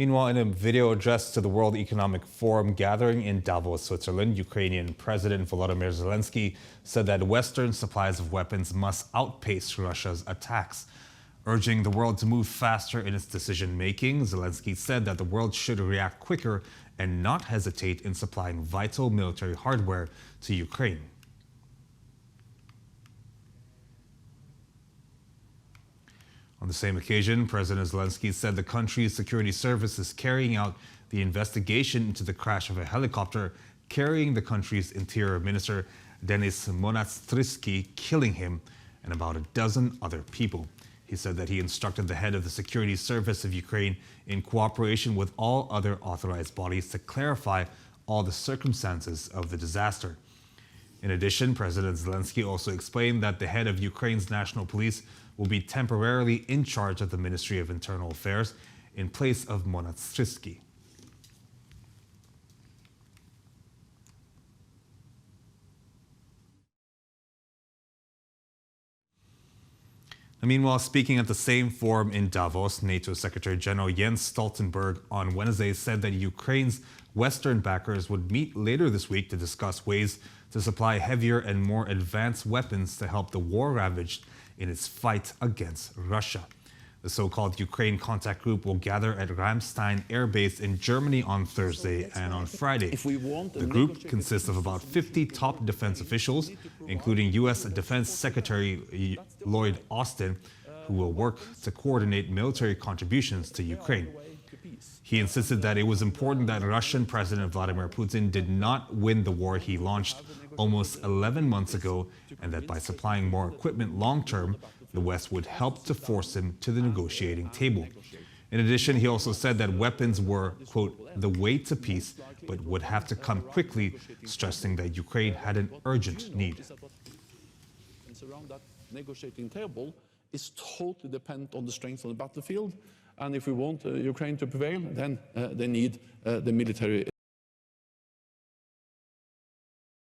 Meanwhile, in a video address to the World Economic Forum gathering in Davos, Switzerland, Ukrainian President Volodymyr Zelenskyy said that Western supplies of weapons must outpace Russia's attacks. Urging the world to move faster in its decision-making, Zelenskyy said that the world should react quicker and not hesitate in supplying vital military hardware to Ukraine. On the same occasion, President Zelenskyy said the country's security service is carrying out the investigation into the crash of a helicopter carrying the country's interior minister, Denis Monastyrski, killing him and about a dozen other people. He said that he instructed the head of the security service of Ukraine, in cooperation with all other authorized bodies, to clarify all the circumstances of the disaster. In addition, President Zelenskyy also explained that the head of Ukraine's national police will be temporarily in charge of the Ministry of Internal Affairs in place of Monastyrski. Meanwhile, speaking at the same forum in Davos, NATO Secretary General Jens Stoltenberg on Wednesday said that Ukraine's Western backers would meet later this week to discuss ways to supply heavier and more advanced weapons to help the war-ravaged in its fight against Russia. The so-called Ukraine Contact Group will gather at Ramstein Air Base in Germany on Thursday and on Friday. The group consists of about 50 top defense officials, including U.S. Defense Secretary Lloyd Austin, who will work to coordinate military contributions to Ukraine. He insisted that it was important that Russian President Vladimir Putin did not win the war he launched almost 11 months ago, and that by supplying more equipment long-term, the West would help to force him to the negotiating table. In addition, he also said that weapons were, quote, the way to peace, but would have to come quickly, stressing that Ukraine had an urgent need. Around that negotiating table is totally dependent on the strength of the battlefield. And if we want Ukraine to prevail, then they need the military